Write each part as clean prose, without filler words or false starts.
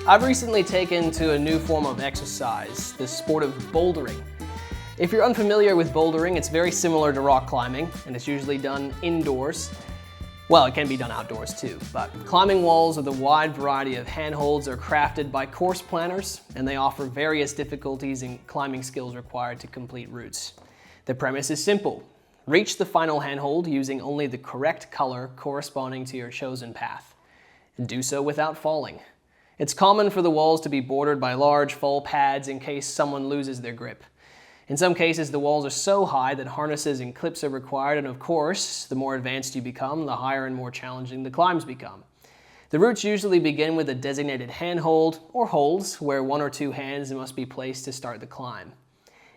I've recently taken to a new form of exercise, the sport of bouldering. If you're unfamiliar with bouldering, it's very similar to rock climbing, and it's usually done indoors. Well, it can be done outdoors too, but climbing walls with a wide variety of handholds are crafted by course planners, and they offer various difficulties and climbing skills required to complete routes. The premise is simple. Reach the final handhold using only the correct color corresponding to your chosen path, and do so without falling. It's common for the walls to be bordered by large fall pads in case someone loses their grip. In some cases, the walls are so high that harnesses and clips are required, and of course, the more advanced you become, the higher and more challenging the climbs become. The routes usually begin with a designated handhold or holds where one or two hands must be placed to start the climb.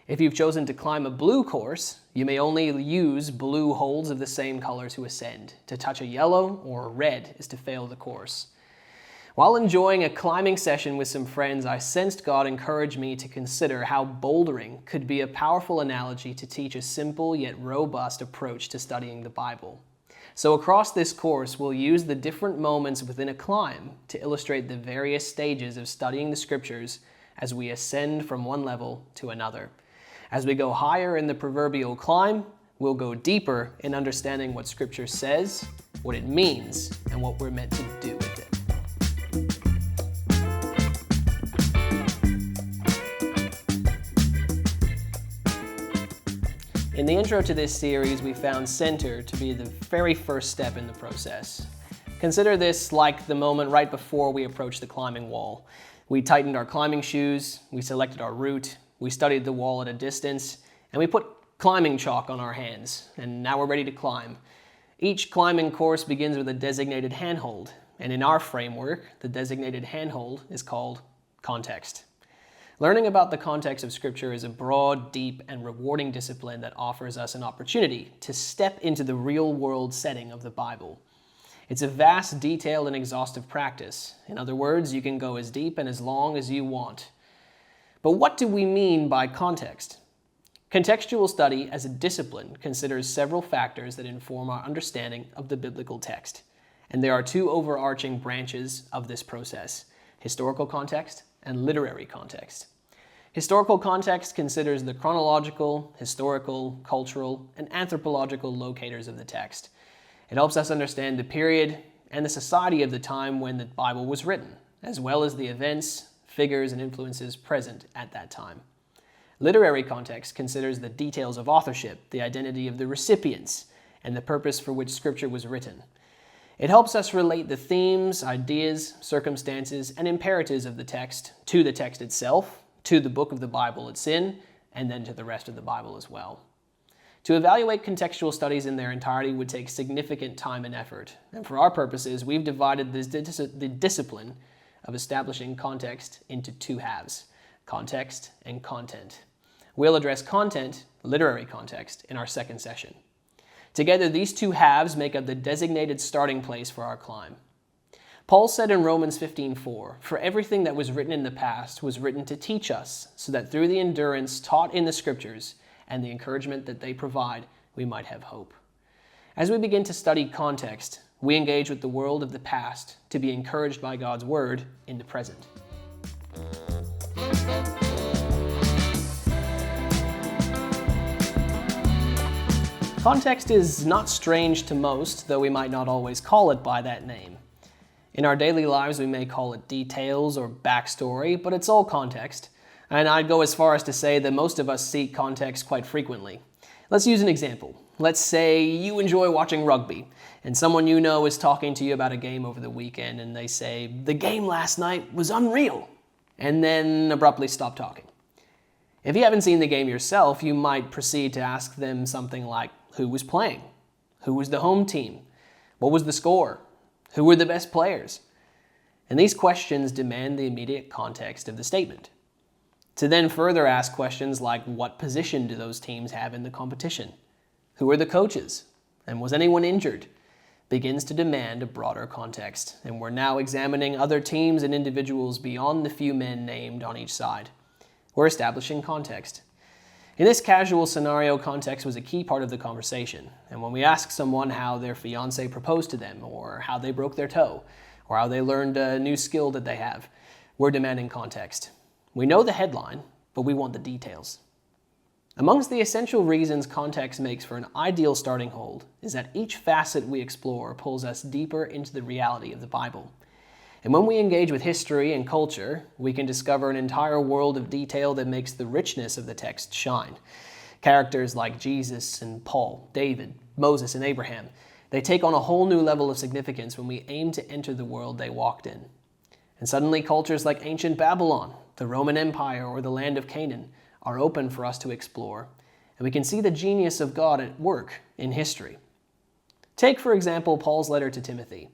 If you've chosen to climb a blue course, you may only use blue holds of the same color to ascend. To touch a yellow or red is to fail the course. While enjoying a climbing session with some friends, I sensed God encourage me to consider how bouldering could be a powerful analogy to teach a simple yet robust approach to studying the Bible. So across this course, we'll use the different moments within a climb to illustrate the various stages of studying the Scriptures as we ascend from one level to another. As we go higher in the proverbial climb, we'll go deeper in understanding what Scripture says, what it means, and what we're meant to do with it. In the intro to this series, we found center to be the very first step in the process. Consider this like the moment right before we approach the climbing wall. We tightened our climbing shoes, we selected our route, we studied the wall at a distance, and we put climbing chalk on our hands, and now we're ready to climb. Each climbing course begins with a designated handhold, and in our framework, the designated handhold is called context. Learning about the context of Scripture is a broad, deep, and rewarding discipline that offers us an opportunity to step into the real-world setting of the Bible. It's a vast, detailed, and exhaustive practice. In other words, you can go as deep and as long as you want. But what do we mean by context? Contextual study as a discipline considers several factors that inform our understanding of the biblical text. And there are two overarching branches of this process: historical context and literary context. Historical context considers the chronological, historical, cultural, and anthropological locators of the text. It helps us understand the period and the society of the time when the Bible was written, as well as the events, figures, and influences present at that time. Literary context considers the details of authorship, the identity of the recipients, and the purpose for which Scripture was written. It helps us relate the themes, ideas, circumstances, and imperatives of the text to the text itself, to the book of the Bible it's in, and then to the rest of the Bible as well. To evaluate contextual studies in their entirety would take significant time and effort, and for our purposes, we've divided the discipline of establishing context into two halves: context and content. We'll address content, literary context, in our second session. Together, these two halves make up the designated starting place for our climb. Paul said in Romans 15:4, "For everything that was written in the past was written to teach us, so that through the endurance taught in the Scriptures and the encouragement that they provide, we might have hope." As we begin to study context, we engage with the world of the past to be encouraged by God's Word in the present. Context is not strange to most, though we might not always call it by that name. In our daily lives, we may call it details or backstory, but it's all context. And I'd go as far as to say that most of us seek context quite frequently. Let's use an example. Let's say you enjoy watching rugby, and someone you know is talking to you about a game over the weekend, and they say, "The game last night was unreal," and then abruptly stop talking. If you haven't seen the game yourself, you might proceed to ask them something like, who was playing? Who was the home team? What was the score? Who were the best players? And these questions demand the immediate context of the statement. To then further ask questions like, what position do those teams have in the competition? Who are the coaches? And was anyone injured? Begins to demand a broader context. And we're now examining other teams and individuals beyond the few men named on each side. We're establishing context. In this casual scenario, context was a key part of the conversation. And when we ask someone how their fiancé proposed to them, or how they broke their toe, or how they learned a new skill that they have, We're demanding context. We know the headline, but we want the details. Amongst the essential reasons context makes for an ideal starting hold is that each facet we explore pulls us deeper into the reality of the Bible. And when we engage with history and culture, we can discover an entire world of detail that makes the richness of the text shine. Characters like Jesus and Paul, David, Moses, and Abraham, they take on a whole new level of significance when we aim to enter the world they walked in. And suddenly cultures like ancient Babylon, the Roman Empire, or the land of Canaan are open for us to explore, and we can see the genius of God at work in history. Take, for example, Paul's letter to Timothy.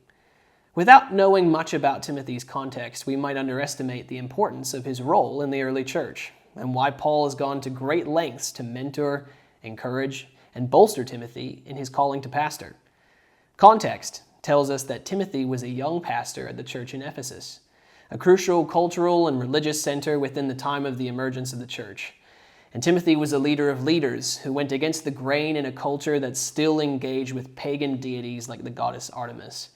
Without knowing much about Timothy's context, we might underestimate the importance of his role in the early church and why Paul has gone to great lengths to mentor, encourage, and bolster Timothy in his calling to pastor. Context tells us that Timothy was a young pastor at the church in Ephesus, a crucial cultural and religious center within the time of the emergence of the church. And Timothy was a leader of leaders who went against the grain in a culture that still engaged with pagan deities like the goddess Artemis.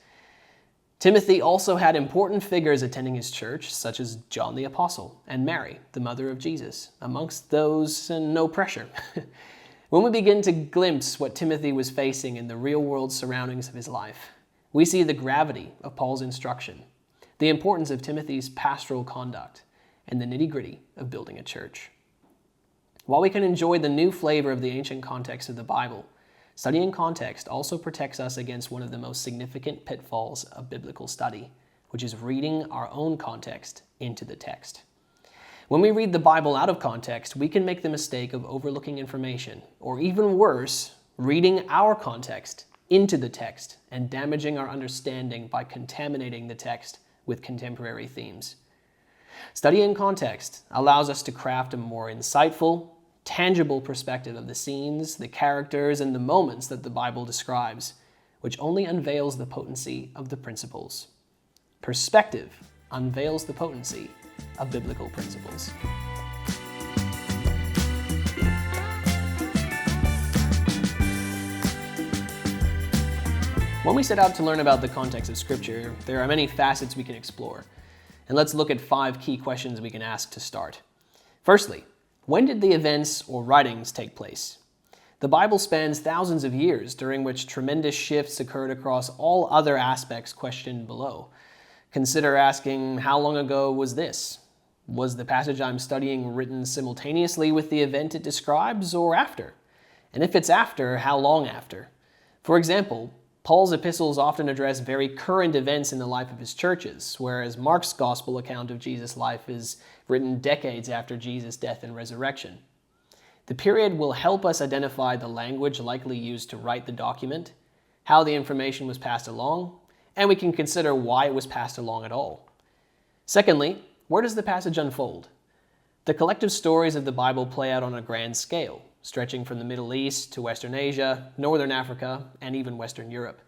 Timothy also had important figures attending his church, such as John the Apostle and Mary, the mother of Jesus, amongst those no pressure. When we begin to glimpse what Timothy was facing in the real-world surroundings of his life, we see the gravity of Paul's instruction, the importance of Timothy's pastoral conduct, and the nitty-gritty of building a church. While we can enjoy the new flavor of the ancient context of the Bible, studying context also protects us against one of the most significant pitfalls of biblical study, which is reading our own context into the text. When we read the Bible out of context, we can make the mistake of overlooking information, or even worse, reading our context into the text and damaging our understanding by contaminating the text with contemporary themes. Studying context allows us to craft a more insightful, tangible perspective of the scenes, the characters, and the moments that the Bible describes, which only unveils the potency of the principles. Perspective unveils the potency of biblical principles. When we set out to learn about the context of Scripture, there are many facets we can explore. And let's look at 5 key questions we can ask to start. Firstly, when did the events or writings take place? The Bible spans thousands of years, during which tremendous shifts occurred across all other aspects questioned below. Consider asking, how long ago was this? Was the passage I'm studying written simultaneously with the event it describes, or after? And if it's after, how long after? For example, Paul's epistles often address very current events in the life of his churches, whereas Mark's gospel account of Jesus' life is written decades after Jesus' death and resurrection. The period will help us identify the language likely used to write the document, how the information was passed along, and we can consider why it was passed along at all. Secondly, where does the passage unfold? The collective stories of the Bible play out on a grand scale, stretching from the Middle East to Western Asia, Northern Africa, and even Western Europe.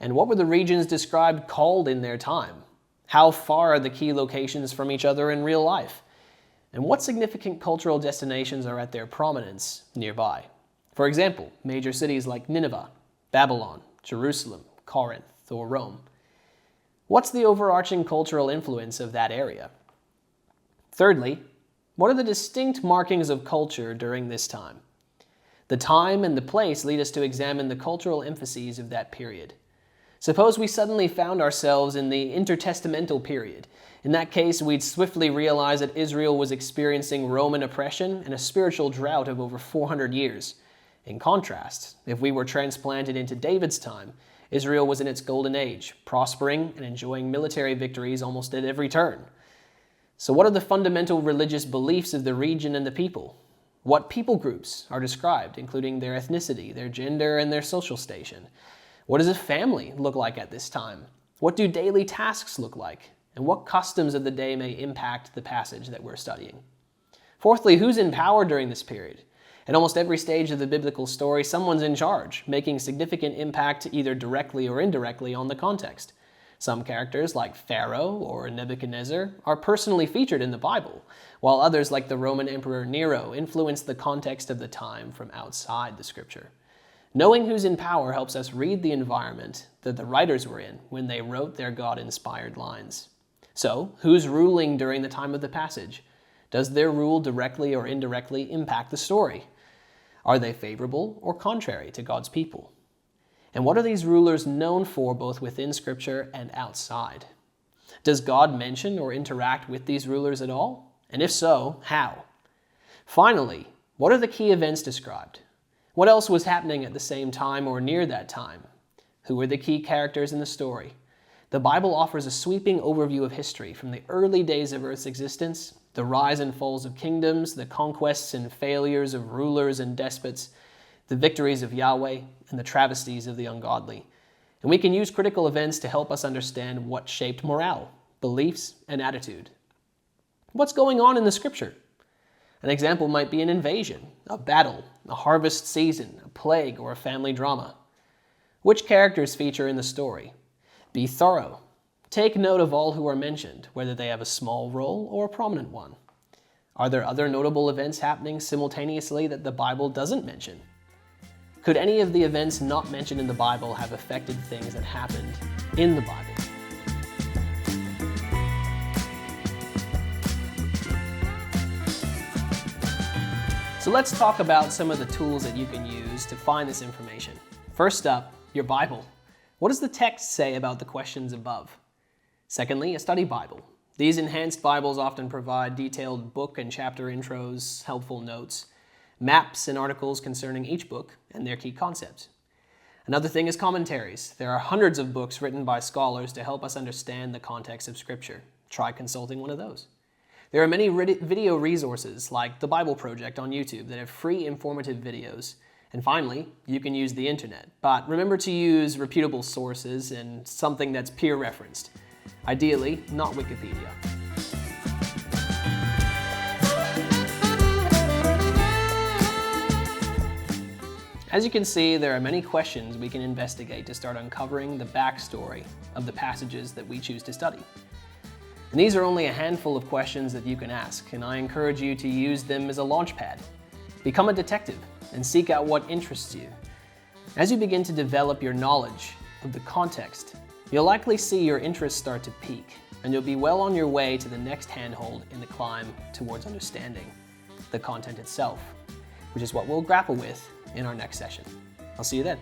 And what were the regions described called in their time? How far are the key locations from each other in real life? And what significant cultural destinations are at their prominence nearby? For example, major cities like Nineveh, Babylon, Jerusalem, Corinth, or Rome. What's the overarching cultural influence of that area? Thirdly, what are the distinct markings of culture during this time? The time and the place lead us to examine the cultural emphases of that period. Suppose we suddenly found ourselves in the intertestamental period. In that case, we'd swiftly realize that Israel was experiencing Roman oppression and a spiritual drought of over 400 years. In contrast, if we were transplanted into David's time, Israel was in its golden age, prospering and enjoying military victories almost at every turn. So what are the fundamental religious beliefs of the region and the people? What people groups are described, including their ethnicity, their gender, and their social station? What does a family look like at this time? What do daily tasks look like? And what customs of the day may impact the passage that we're studying? Fourthly, who's in power during this period? At almost every stage of the biblical story, someone's in charge, making significant impact either directly or indirectly on the context. Some characters, like Pharaoh or Nebuchadnezzar, are personally featured in the Bible, while others, like the Roman Emperor Nero, influence the context of the time from outside the Scripture. Knowing who's in power helps us read the environment that the writers were in when they wrote their God-inspired lines. So, who's ruling during the time of the passage? Does their rule directly or indirectly impact the story? Are they favorable or contrary to God's people? And what are these rulers known for both within Scripture and outside? Does God mention or interact with these rulers at all? And if so, how? Finally, what are the key events described? What else was happening at the same time or near that time? Who are the key characters in the story? The Bible offers a sweeping overview of history from the early days of Earth's existence, the rise and falls of kingdoms, the conquests and failures of rulers and despots, the victories of Yahweh, and the travesties of the ungodly. And we can use critical events to help us understand what shaped morale, beliefs, and attitude. What's going on in the Scripture? An example might be an invasion, a battle, a harvest season, a plague, or a family drama. Which characters feature in the story? Be thorough. Take note of all who are mentioned, whether they have a small role or a prominent one. Are there other notable events happening simultaneously that the Bible doesn't mention? Could any of the events not mentioned in the Bible have affected things that happened in the Bible? So let's talk about some of the tools that you can use to find this information. First up, your Bible. What does the text say about the questions above? Secondly, a study Bible. These enhanced Bibles often provide detailed book and chapter intros, helpful notes, maps and articles concerning each book and their key concepts. Another thing is commentaries. There are hundreds of books written by scholars to help us understand the context of Scripture. Try consulting one of those. There are many video resources like the Bible Project on YouTube that have free informative videos. And finally, you can use the internet, but remember to use reputable sources and something that's peer-referenced. Ideally, not Wikipedia. As you can see, there are many questions we can investigate to start uncovering the backstory of the passages that we choose to study. And these are only a handful of questions that you can ask, and I encourage you to use them as a launchpad. Become a detective and seek out what interests you. As you begin to develop your knowledge of the context, you'll likely see your interests start to peak, and you'll be well on your way to the next handhold in the climb towards understanding the content itself, which is what we'll grapple with in our next session. I'll see you then.